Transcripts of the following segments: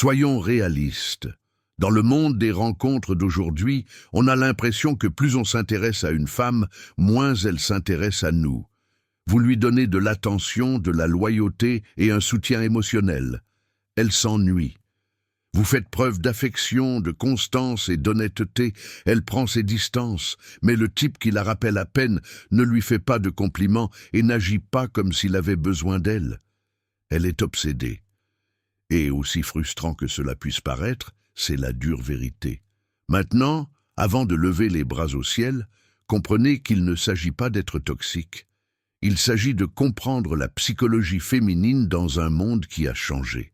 Soyons réalistes. Dans le monde des rencontres d'aujourd'hui, on a l'impression que plus on s'intéresse à une femme, moins elle s'intéresse à nous. Vous lui donnez de l'attention, de la loyauté et un soutien émotionnel. Elle s'ennuie. Vous faites preuve d'affection, de constance et d'honnêteté. Elle prend ses distances, mais le type qui la rappelle à peine ne lui fait pas de compliments et n'agit pas comme s'il avait besoin d'elle. Elle est obsédée. Et aussi frustrant que cela puisse paraître, c'est la dure vérité. Maintenant, avant de lever les bras au ciel, comprenez qu'il ne s'agit pas d'être toxique. Il s'agit de comprendre la psychologie féminine dans un monde qui a changé.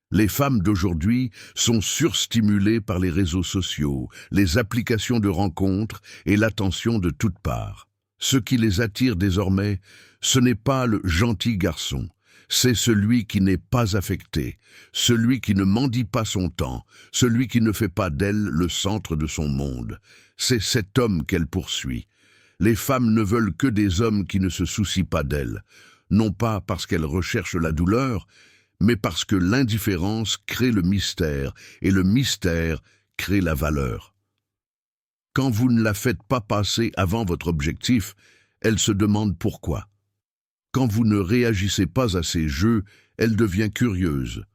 Les femmes d'aujourd'hui sont surstimulées par les réseaux sociaux, les applications de rencontres et l'attention de toutes parts. Ce qui les attire désormais, ce n'est pas le gentil garçon, c'est celui qui n'est pas affecté, celui qui ne mendie pas son temps, celui qui ne fait pas d'elle le centre de son monde. C'est cet homme qu'elle poursuit. Les femmes ne veulent que des hommes qui ne se soucient pas d'elles, non pas parce qu'elles recherchent la douleur, mais parce que l'indifférence crée le mystère, et le mystère crée la valeur. Quand vous ne la faites pas passer avant votre objectif, elle se demande pourquoi. Quand vous ne réagissez pas à ses jeux, elle devient curieuse.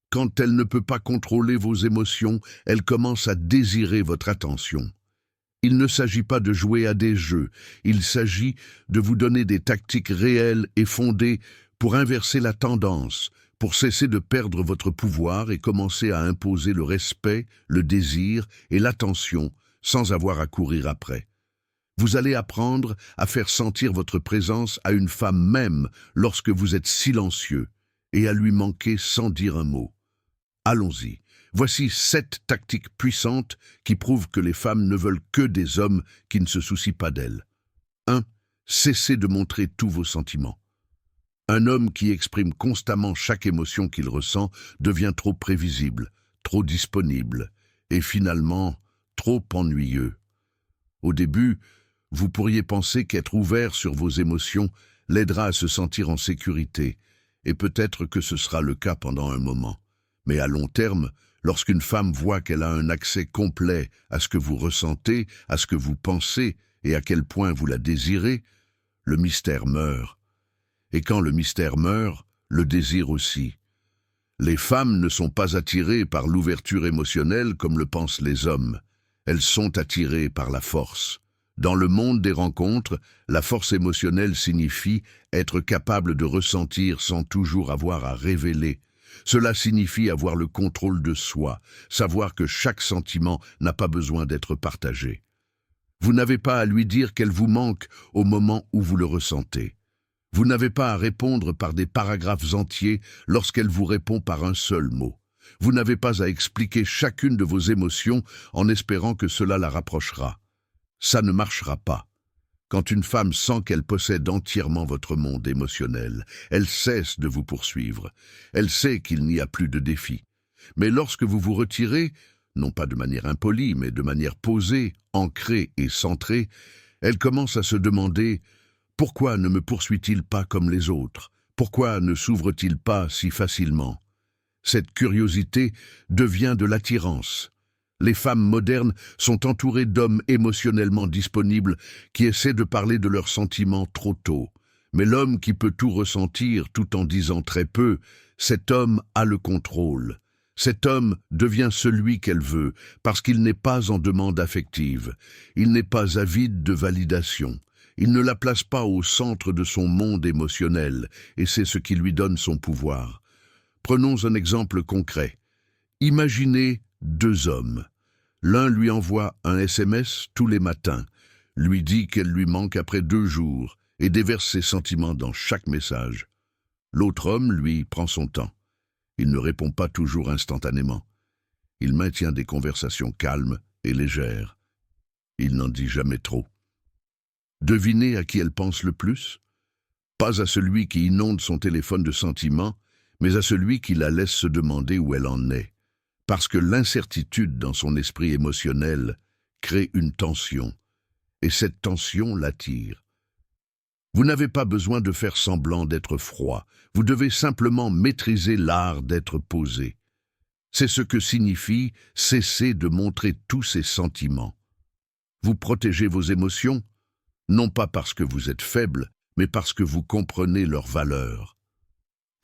Quand elle ne peut pas contrôler vos émotions, elle commence à désirer votre attention. Il ne s'agit pas de jouer à des jeux, il s'agit de vous donner des tactiques réelles et fondées pour inverser la tendance, pour cesser de perdre votre pouvoir et commencer à imposer le respect, le désir et l'attention sans avoir à courir après. Vous allez apprendre à faire sentir votre présence à une femme même lorsque vous êtes silencieux et à lui manquer sans dire un mot. Allons-y. Voici 7 tactiques puissantes qui prouvent que les femmes ne veulent que des hommes qui ne se soucient pas d'elles. 1. Cessez de montrer tous vos sentiments. Un homme qui exprime constamment chaque émotion qu'il ressent devient trop prévisible, trop disponible et finalement trop ennuyeux. Au début, vous pourriez penser qu'être ouvert sur vos émotions l'aidera à se sentir en sécurité, et peut-être que ce sera le cas pendant un moment. Mais à long terme, lorsqu'une femme voit qu'elle a un accès complet à ce que vous ressentez, à ce que vous pensez et à quel point vous la désirez, le mystère meurt. Et quand le mystère meurt, le désir aussi. Les femmes ne sont pas attirées par l'ouverture émotionnelle comme le pensent les hommes. Elles sont attirées par la force. Dans le monde des rencontres, la force émotionnelle signifie être capable de ressentir sans toujours avoir à révéler. Cela signifie avoir le contrôle de soi, savoir que chaque sentiment n'a pas besoin d'être partagé. Vous n'avez pas à lui dire qu'elle vous manque au moment où vous le ressentez. Vous n'avez pas à répondre par des paragraphes entiers lorsqu'elle vous répond par un seul mot. Vous n'avez pas à expliquer chacune de vos émotions en espérant que cela la rapprochera. Ça ne marchera pas. Quand une femme sent qu'elle possède entièrement votre monde émotionnel, elle cesse de vous poursuivre. Elle sait qu'il n'y a plus de défi. Mais lorsque vous vous retirez, non pas de manière impolie, mais de manière posée, ancrée et centrée, elle commence à se demander « Pourquoi ne me poursuit-il pas comme les autres? Pourquoi ne s'ouvre-t-il pas si facilement ?» Cette curiosité devient de l'attirance. Les femmes modernes sont entourées d'hommes émotionnellement disponibles qui essaient de parler de leurs sentiments trop tôt. Mais l'homme qui peut tout ressentir tout en disant très peu, cet homme a le contrôle. Cet homme devient celui qu'elle veut parce qu'il n'est pas en demande affective. Il n'est pas avide de validation. Il ne la place pas au centre de son monde émotionnel et c'est ce qui lui donne son pouvoir. Prenons un exemple concret. Imaginez 2 hommes. L'un lui envoie un SMS tous les matins, lui dit qu'elle lui manque après 2 jours et déverse ses sentiments dans chaque message. L'autre homme, lui, prend son temps. Il ne répond pas toujours instantanément. Il maintient des conversations calmes et légères. Il n'en dit jamais trop. Devinez à qui elle pense le plus? Pas à celui qui inonde son téléphone de sentiments, mais à celui qui la laisse se demander où elle en est. Parce que l'incertitude dans son esprit émotionnel crée une tension, et cette tension l'attire. Vous n'avez pas besoin de faire semblant d'être froid, vous devez simplement maîtriser l'art d'être posé. C'est ce que signifie cesser de montrer tous ses sentiments. Vous protégez vos émotions, non pas parce que vous êtes faible, mais parce que vous comprenez leur valeur.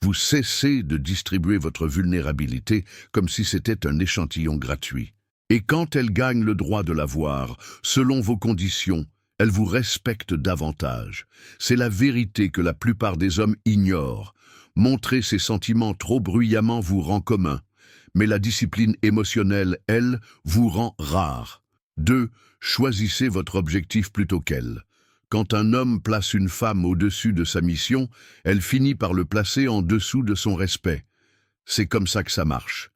Vous cessez de distribuer votre vulnérabilité comme si c'était un échantillon gratuit. Et quand elle gagne le droit de la voir, selon vos conditions, elle vous respecte davantage. C'est la vérité que la plupart des hommes ignorent. Montrer ses sentiments trop bruyamment vous rend commun, mais la discipline émotionnelle, elle, vous rend rare. 2. Choisissez votre objectif plutôt qu'elle. Quand un homme place une femme au-dessus de sa mission, elle finit par le placer en dessous de son respect. C'est comme ça que ça marche.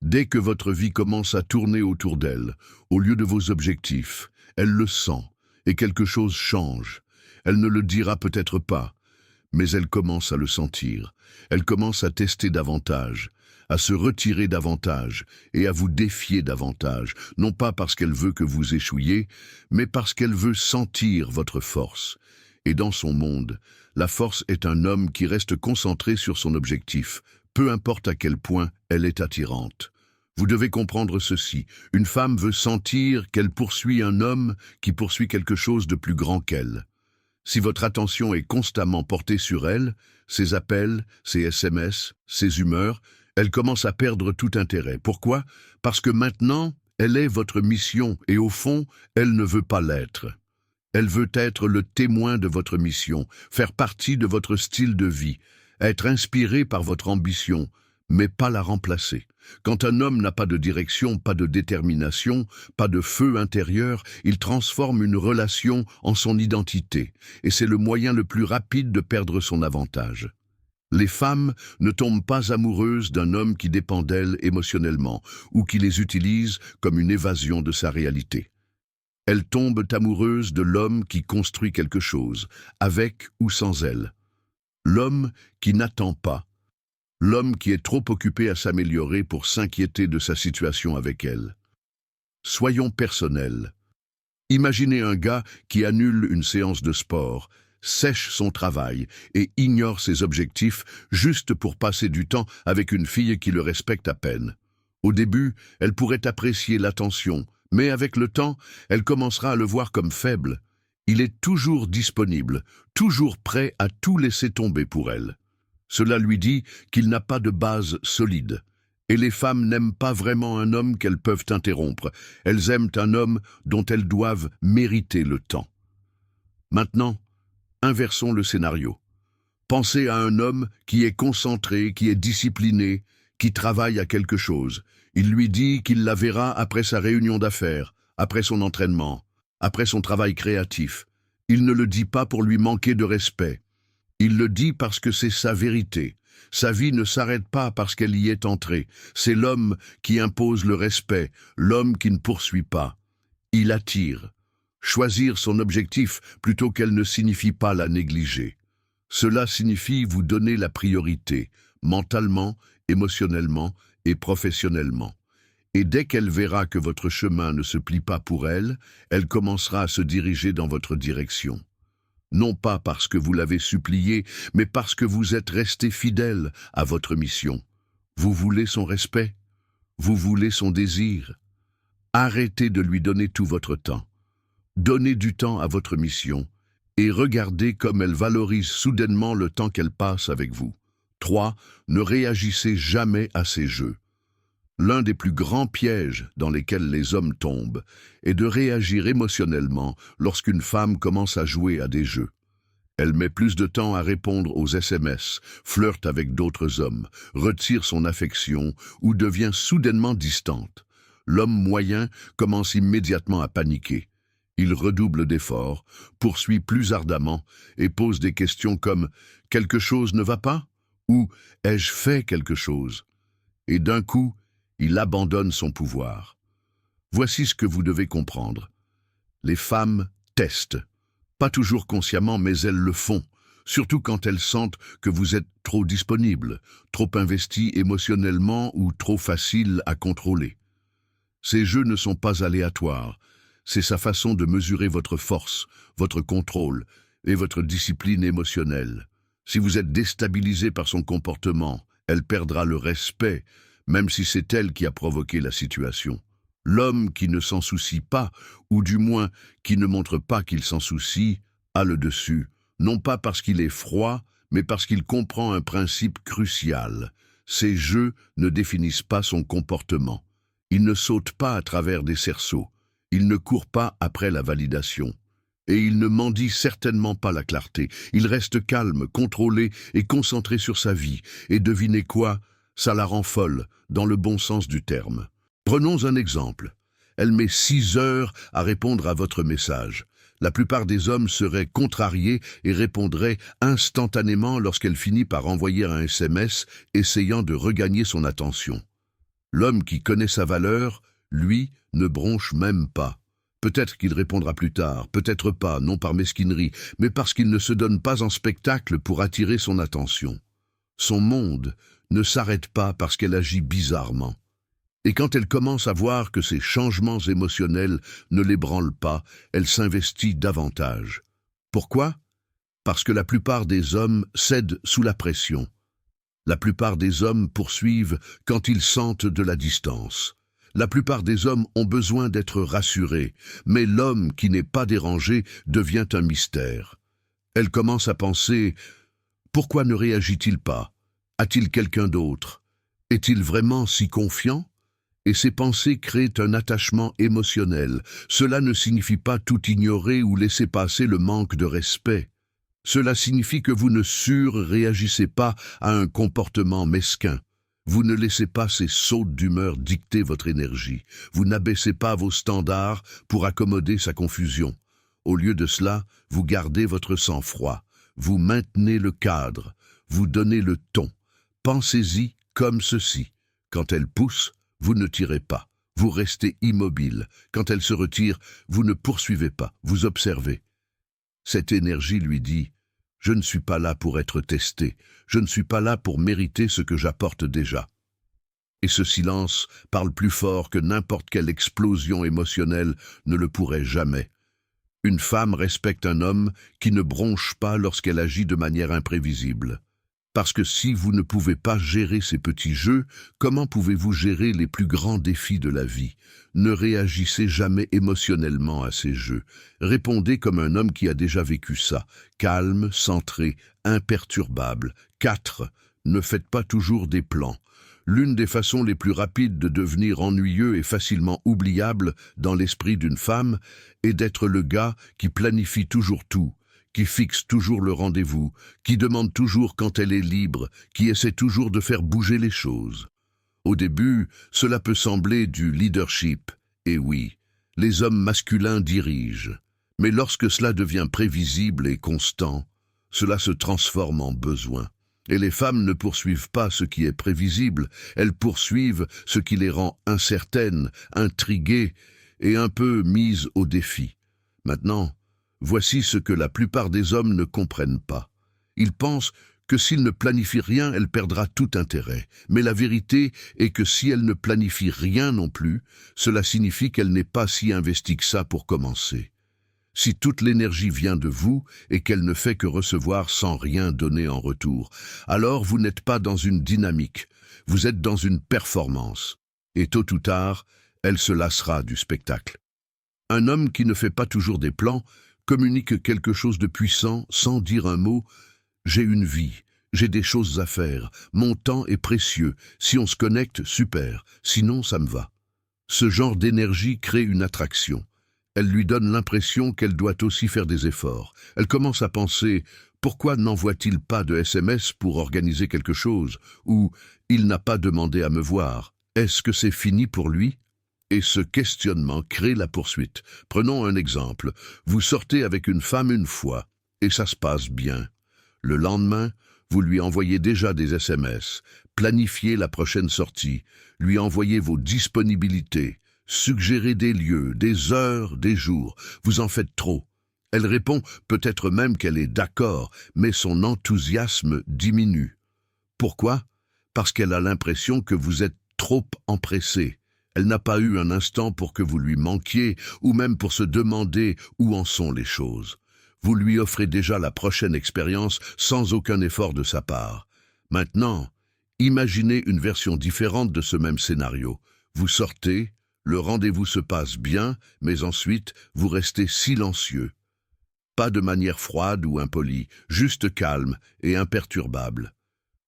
Dès que votre vie commence à tourner autour d'elle, au lieu de vos objectifs, elle le sent, et quelque chose change. Elle ne le dira peut-être pas, mais elle commence à le sentir. Elle commence à tester davantage, à se retirer davantage et à vous défier davantage, non pas parce qu'elle veut que vous échouiez, mais parce qu'elle veut sentir votre force. Et dans son monde, la force est un homme qui reste concentré sur son objectif, peu importe à quel point elle est attirante. Vous devez comprendre ceci, une femme veut sentir qu'elle poursuit un homme qui poursuit quelque chose de plus grand qu'elle. Si votre attention est constamment portée sur elle, ses appels, ses SMS, ses humeurs, elle commence à perdre tout intérêt. Pourquoi? Parce que maintenant, elle est votre mission et au fond, elle ne veut pas l'être. Elle veut être le témoin de votre mission, faire partie de votre style de vie, être inspirée par votre ambition, mais pas la remplacer. Quand un homme n'a pas de direction, pas de détermination, pas de feu intérieur, il transforme une relation en son identité, et c'est le moyen le plus rapide de perdre son avantage. Les femmes ne tombent pas amoureuses d'un homme qui dépend d'elles émotionnellement ou qui les utilise comme une évasion de sa réalité. Elles tombent amoureuses de l'homme qui construit quelque chose, avec ou sans elles. L'homme qui n'attend pas. L'homme qui est trop occupé à s'améliorer pour s'inquiéter de sa situation avec elle. Soyons personnels. Imaginez un gars qui annule une séance de sport, sèche son travail et ignore ses objectifs juste pour passer du temps avec une fille qui le respecte à peine. Au début, elle pourrait apprécier l'attention, mais avec le temps, elle commencera à le voir comme faible. Il est toujours disponible, toujours prêt à tout laisser tomber pour elle. Cela lui dit qu'il n'a pas de base solide. Et les femmes n'aiment pas vraiment un homme qu'elles peuvent interrompre. Elles aiment un homme dont elles doivent mériter le temps. Maintenant, inversons le scénario. Pensez à un homme qui est concentré, qui est discipliné, qui travaille à quelque chose. Il lui dit qu'il la verra après sa réunion d'affaires, après son entraînement, après son travail créatif. Il ne le dit pas pour lui manquer de respect. Il le dit parce que c'est sa vérité. Sa vie ne s'arrête pas parce qu'elle y est entrée. C'est l'homme qui impose le respect, l'homme qui ne poursuit pas. Il attire. Choisir son objectif plutôt qu'elle ne signifie pas la négliger. Cela signifie vous donner la priorité, mentalement, émotionnellement et professionnellement. Et dès qu'elle verra que votre chemin ne se plie pas pour elle, elle commencera à se diriger dans votre direction. Non pas parce que vous l'avez supplié, mais parce que vous êtes resté fidèle à votre mission. Vous voulez son respect, vous voulez son désir. Arrêtez de lui donner tout votre temps. Donnez du temps à votre mission et regardez comme elle valorise soudainement le temps qu'elle passe avec vous. 3. Ne réagissez jamais à ces jeux. L'un des plus grands pièges dans lesquels les hommes tombent est de réagir émotionnellement lorsqu'une femme commence à jouer à des jeux. Elle met plus de temps à répondre aux SMS, flirte avec d'autres hommes, retire son affection ou devient soudainement distante. L'homme moyen commence immédiatement à paniquer. Il redouble d'efforts, poursuit plus ardemment et pose des questions comme « Quelque chose ne va pas ?» ou « Ai-je fait quelque chose ?» Et d'un coup, il abandonne son pouvoir. Voici ce que vous devez comprendre. Les femmes testent. Pas toujours consciemment, mais elles le font, surtout quand elles sentent que vous êtes trop disponible, trop investi émotionnellement ou trop facile à contrôler. Ces jeux ne sont pas aléatoires. C'est sa façon de mesurer votre force, votre contrôle et votre discipline émotionnelle. Si vous êtes déstabilisé par son comportement, elle perdra le respect, même si c'est elle qui a provoqué la situation. L'homme qui ne s'en soucie pas, ou du moins qui ne montre pas qu'il s'en soucie, a le dessus, non pas parce qu'il est froid, mais parce qu'il comprend un principe crucial. Ses jeux ne définissent pas son comportement. Il ne saute pas à travers des cerceaux. Il ne court pas après la validation. Et il ne mendie certainement pas la clarté. Il reste calme, contrôlé et concentré sur sa vie. Et devinez quoi? Ça la rend folle, dans le bon sens du terme. Prenons un exemple. Elle met 6 heures à répondre à votre message. La plupart des hommes seraient contrariés et répondraient instantanément lorsqu'elle finit par envoyer un SMS essayant de regagner son attention. L'homme qui connaît sa valeur, lui, ne bronche même pas. Peut-être qu'il répondra plus tard, peut-être pas, non par mesquinerie, mais parce qu'il ne se donne pas en spectacle pour attirer son attention. Son monde ne s'arrête pas parce qu'elle agit bizarrement. Et quand elle commence à voir que ces changements émotionnels ne l'ébranlent pas, elle s'investit davantage. Pourquoi? Parce que la plupart des hommes cèdent sous la pression. La plupart des hommes poursuivent quand ils sentent de la distance. La plupart des hommes ont besoin d'être rassurés, mais l'homme qui n'est pas dérangé devient un mystère. Elle commence à penser « Pourquoi ne réagit-il pas? A-t-il quelqu'un d'autre? Est-il vraiment si confiant ?» Et ces pensées créent un attachement émotionnel. Cela ne signifie pas tout ignorer ou laisser passer le manque de respect. Cela signifie que vous ne surréagissez pas à un comportement mesquin. Vous ne laissez pas ces sautes d'humeur dicter votre énergie. Vous n'abaissez pas vos standards pour accommoder sa confusion. Au lieu de cela, vous gardez votre sang-froid. Vous maintenez le cadre. Vous donnez le ton. Pensez-y comme ceci. Quand elle pousse, vous ne tirez pas. Vous restez immobile. Quand elle se retire, vous ne poursuivez pas. Vous observez. Cette énergie lui dit « Je ne suis pas là pour être testé. Je ne suis pas là pour mériter ce que j'apporte déjà. » Et ce silence parle plus fort que n'importe quelle explosion émotionnelle ne le pourrait jamais. Une femme respecte un homme qui ne bronche pas lorsqu'elle agit de manière imprévisible. Parce que si vous ne pouvez pas gérer ces petits jeux, comment pouvez-vous gérer les plus grands défis de la vie? Ne réagissez jamais émotionnellement à ces jeux. Répondez comme un homme qui a déjà vécu ça. Calme, centré, imperturbable. 4. Ne faites pas toujours des plans. L'une des façons les plus rapides de devenir ennuyeux et facilement oubliable dans l'esprit d'une femme est d'être le gars qui planifie toujours tout, qui fixe toujours le rendez-vous, qui demande toujours quand elle est libre, qui essaie toujours de faire bouger les choses. Au début, cela peut sembler du leadership, et oui, les hommes masculins dirigent. Mais lorsque cela devient prévisible et constant, cela se transforme en besoin. Et les femmes ne poursuivent pas ce qui est prévisible, elles poursuivent ce qui les rend incertaines, intriguées et un peu mises au défi. Maintenant, voici ce que la plupart des hommes ne comprennent pas. Ils pensent que s'ils ne planifient rien, elle perdra tout intérêt. Mais la vérité est que si elle ne planifie rien non plus, cela signifie qu'elle n'est pas si investie que ça pour commencer. Si toute l'énergie vient de vous et qu'elle ne fait que recevoir sans rien donner en retour, alors vous n'êtes pas dans une dynamique, vous êtes dans une performance. Et tôt ou tard, elle se lassera du spectacle. Un homme qui ne fait pas toujours des plans communique quelque chose de puissant sans dire un mot. J'ai une vie, j'ai des choses à faire, mon temps est précieux, si on se connecte, super, sinon ça me va. Ce genre d'énergie crée une attraction. Elle lui donne l'impression qu'elle doit aussi faire des efforts. Elle commence à penser « Pourquoi n'envoie-t-il pas de SMS pour organiser quelque chose ?» ou « Il n'a pas demandé à me voir. Est-ce que c'est fini pour lui ?» Et ce questionnement crée la poursuite. Prenons un exemple. Vous sortez avec une femme une fois, et ça se passe bien. Le lendemain, vous lui envoyez déjà des SMS, planifiez la prochaine sortie, lui envoyez vos disponibilités, suggérez des lieux, des heures, des jours. Vous en faites trop. Elle répond peut-être même qu'elle est d'accord, mais son enthousiasme diminue. Pourquoi? Parce qu'elle a l'impression que vous êtes trop empressé. Elle n'a pas eu un instant pour que vous lui manquiez, ou même pour se demander où en sont les choses. Vous lui offrez déjà la prochaine expérience sans aucun effort de sa part. Maintenant, Imaginez une version différente de ce même scénario. Vous sortez, le rendez-vous se passe bien, mais ensuite, vous restez silencieux. Pas de manière froide ou impolie, juste calme et imperturbable.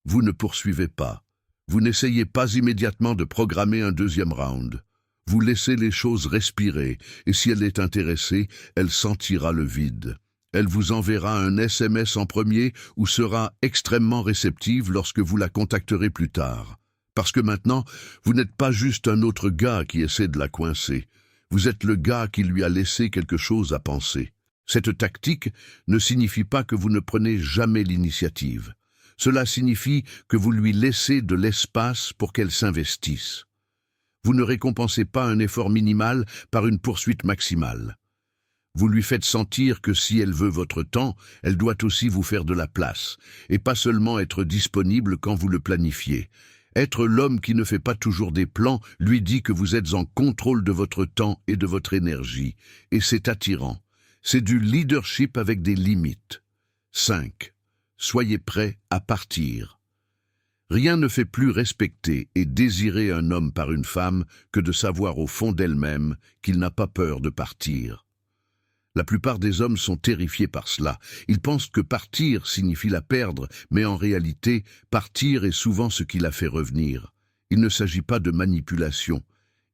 Vous ne poursuivez pas. Vous n'essayez pas immédiatement de programmer un deuxième round. Vous laissez les choses respirer, et si elle est intéressée, elle sentira le vide. Elle vous enverra un SMS en premier ou sera extrêmement réceptive lorsque vous la contacterez plus tard. Parce que maintenant, vous n'êtes pas juste un autre gars qui essaie de la coincer. Vous êtes le gars qui lui a laissé quelque chose à penser. Cette tactique ne signifie pas que vous ne prenez jamais l'initiative. Cela signifie que vous lui laissez de l'espace pour qu'elle s'investisse. Vous ne récompensez pas un effort minimal par une poursuite maximale. Vous lui faites sentir que si elle veut votre temps, elle doit aussi vous faire de la place, et pas seulement être disponible quand vous le planifiez. Être l'homme qui ne fait pas toujours des plans lui dit que vous êtes en contrôle de votre temps et de votre énergie, et c'est attirant. C'est du leadership avec des limites. 5. Soyez prêt à partir. Rien ne fait plus respecter et désirer un homme par une femme que de savoir au fond d'elle-même qu'il n'a pas peur de partir. La plupart des hommes sont terrifiés par cela. Ils pensent que partir signifie la perdre, mais en réalité, partir est souvent ce qui la fait revenir. Il ne s'agit pas de manipulation,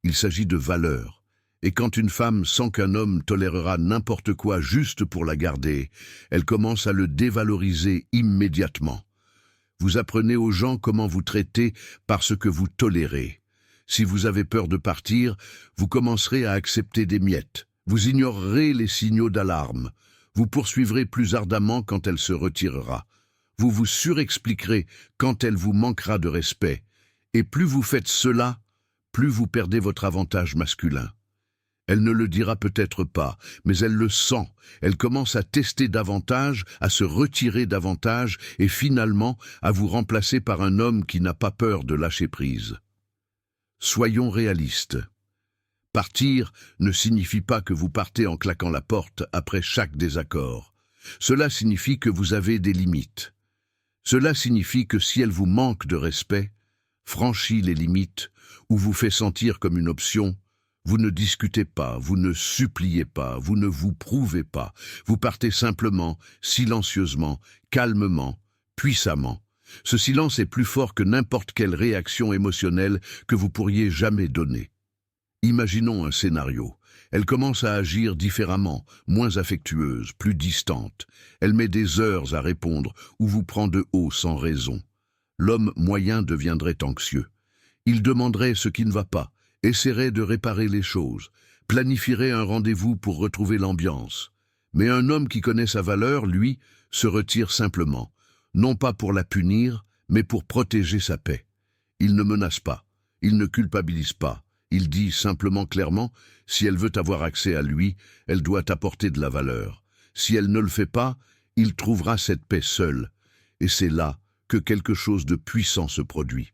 il s'agit de valeur. Et quand une femme sent qu'un homme tolérera n'importe quoi juste pour la garder, elle commence à le dévaloriser immédiatement. Vous apprenez aux gens comment vous traiter parce que vous tolérez. Si vous avez peur de partir, vous commencerez à accepter des miettes. Vous ignorerez les signaux d'alarme. Vous poursuivrez plus ardemment quand elle se retirera. Vous vous surexpliquerez quand elle vous manquera de respect. Et plus vous faites cela, plus vous perdez votre avantage masculin. Elle ne le dira peut-être pas, mais elle le sent. Elle commence à tester davantage, à se retirer davantage et finalement à vous remplacer par un homme qui n'a pas peur de lâcher prise. Soyons réalistes. Partir ne signifie pas que vous partez en claquant la porte après chaque désaccord. Cela signifie que vous avez des limites. Cela signifie que si elle vous manque de respect, franchit les limites ou vous fait sentir comme une option, vous ne discutez pas, vous ne suppliez pas, vous ne vous prouvez pas. Vous partez simplement, silencieusement, calmement, puissamment. Ce silence est plus fort que n'importe quelle réaction émotionnelle que vous pourriez jamais donner. Imaginons un scénario. Elle commence à agir différemment, moins affectueuse, plus distante. Elle met des heures à répondre ou vous prend de haut sans raison. L'homme moyen deviendrait anxieux. Il demanderait ce qui ne va pas, essaierait de réparer les choses, planifierait un rendez-vous pour retrouver l'ambiance. Mais un homme qui connaît sa valeur, lui, se retire simplement, non pas pour la punir, mais pour protéger sa paix. Il ne menace pas, il ne culpabilise pas. Il dit simplement clairement, si elle veut avoir accès à lui, elle doit apporter de la valeur. Si elle ne le fait pas, il trouvera cette paix seule. Et c'est là que quelque chose de puissant se produit.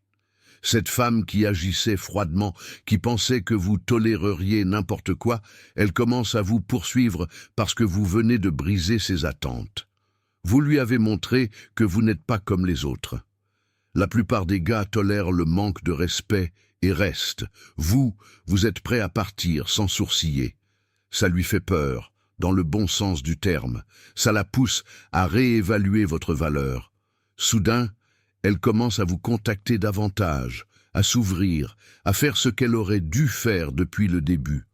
Cette femme qui agissait froidement, qui pensait que vous toléreriez n'importe quoi, elle commence à vous poursuivre parce que vous venez de briser ses attentes. Vous lui avez montré que vous n'êtes pas comme les autres. La plupart des gars tolèrent le manque de respect et restent. Vous êtes prêt à partir sans sourciller. Ça lui fait peur, dans le bon sens du terme. Ça la pousse à réévaluer votre valeur. Soudain, elle commence à vous contacter davantage, à s'ouvrir, à faire ce qu'elle aurait dû faire depuis le début.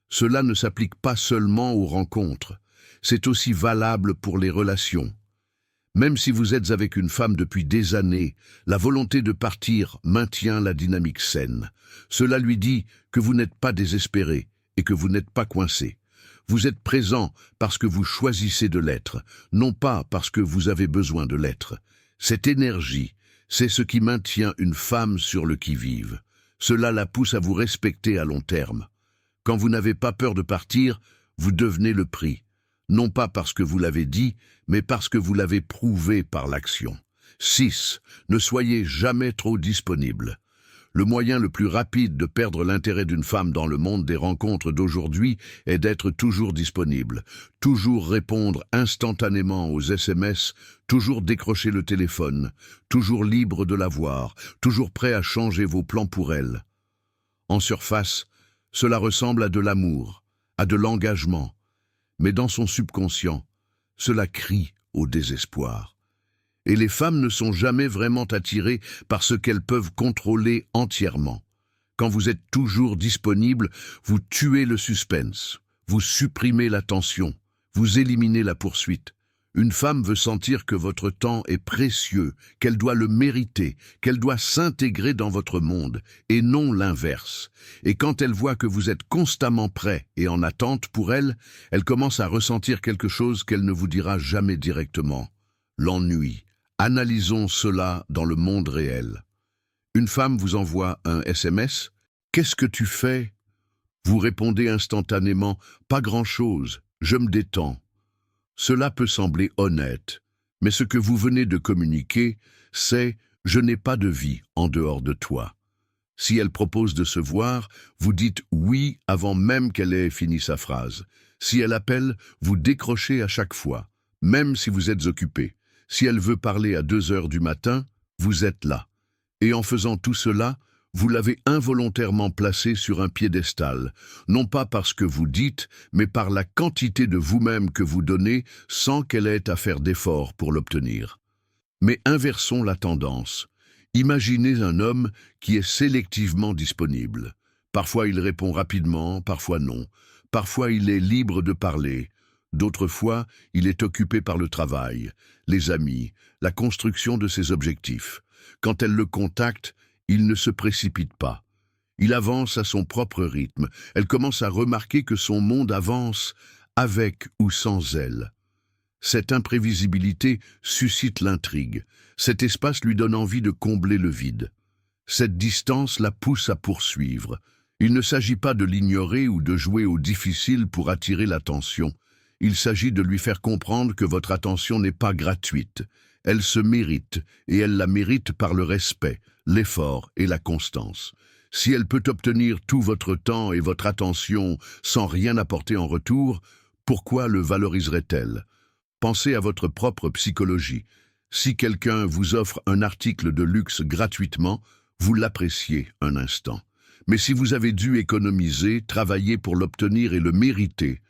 Cela ne s'applique pas seulement aux rencontres, c'est aussi valable pour les relations. Même si vous êtes avec une femme depuis des années, la volonté de partir maintient la dynamique saine. Cela lui dit que vous n'êtes pas désespéré et que vous n'êtes pas coincé. Vous êtes présent parce que vous choisissez de l'être, non pas parce que vous avez besoin de l'être. Cette énergie, c'est ce qui maintient une femme sur le qui-vive. Cela la pousse à vous respecter à long terme. Quand vous n'avez pas peur de partir, vous devenez le prix. Non pas parce que vous l'avez dit, mais parce que vous l'avez prouvé par l'action. 6. Ne soyez jamais trop disponible. Le moyen le plus rapide de perdre l'intérêt d'une femme dans le monde des rencontres d'aujourd'hui est d'être toujours disponible, toujours répondre instantanément aux SMS, toujours décrocher le téléphone, toujours libre de la voir, toujours prêt à changer vos plans pour elle. En surface, cela ressemble à de l'amour, à de l'engagement, mais dans son subconscient, cela crie au désespoir. Et les femmes ne sont jamais vraiment attirées par ce qu'elles peuvent contrôler entièrement. Quand vous êtes toujours disponible, vous tuez le suspense, vous supprimez la tension, vous éliminez la poursuite. Une femme veut sentir que votre temps est précieux, qu'elle doit le mériter, qu'elle doit s'intégrer dans votre monde, et non l'inverse. Et quand elle voit que vous êtes constamment prêt et en attente pour elle, elle commence à ressentir quelque chose qu'elle ne vous dira jamais directement: l'ennui. Analysons cela dans le monde réel. Une femme vous envoie un SMS. « Qu'est-ce que tu fais ?» Vous répondez instantanément « Pas grand-chose, je me détends ». Cela peut sembler honnête, mais ce que vous venez de communiquer, c'est « Je n'ai pas de vie en dehors de toi ». Si elle propose de se voir, vous dites « oui » avant même qu'elle ait fini sa phrase. Si elle appelle, vous décrochez à chaque fois, même si vous êtes occupé. Si elle veut parler à 2 heures du matin, vous êtes là. Et en faisant tout cela, vous l'avez involontairement placée sur un piédestal, non pas parce que vous dites, mais par la quantité de vous-même que vous donnez sans qu'elle ait à faire d'efforts pour l'obtenir. Mais inversons la tendance. Imaginez un homme qui est sélectivement disponible. Parfois il répond rapidement, parfois non. Parfois il est libre de parler. D'autres fois, il est occupé par le travail, les amis, la construction de ses objectifs. Quand elle le contacte, il ne se précipite pas. Il avance à son propre rythme. Elle commence à remarquer que son monde avance avec ou sans elle. Cette imprévisibilité suscite l'intrigue. Cet espace lui donne envie de combler le vide. Cette distance la pousse à poursuivre. Il ne s'agit pas de l'ignorer ou de jouer au difficile pour attirer l'attention. Il s'agit de lui faire comprendre que votre attention n'est pas gratuite. Elle se mérite, et elle la mérite par le respect, l'effort et la constance. Si elle peut obtenir tout votre temps et votre attention sans rien apporter en retour, pourquoi le valoriserait-elle? Pensez à votre propre psychologie. Si quelqu'un vous offre un article de luxe gratuitement, vous l'appréciez un instant. Mais si vous avez dû économiser, travailler pour l'obtenir et le mériter,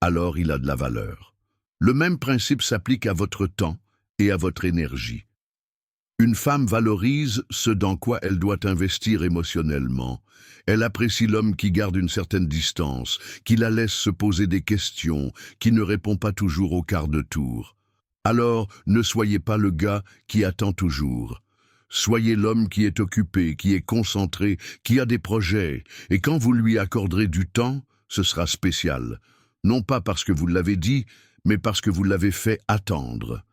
alors il a de la valeur. Le même principe s'applique à votre temps et à votre énergie. Une femme valorise ce dans quoi elle doit investir émotionnellement. Elle apprécie l'homme qui garde une certaine distance, qui la laisse se poser des questions, qui ne répond pas toujours au quart de tour. Alors, ne soyez pas le gars qui attend toujours. Soyez l'homme qui est occupé, qui est concentré, qui a des projets, et quand vous lui accorderez du temps, ce sera spécial. Non pas parce que vous l'avez dit, mais parce que vous l'avez fait attendre.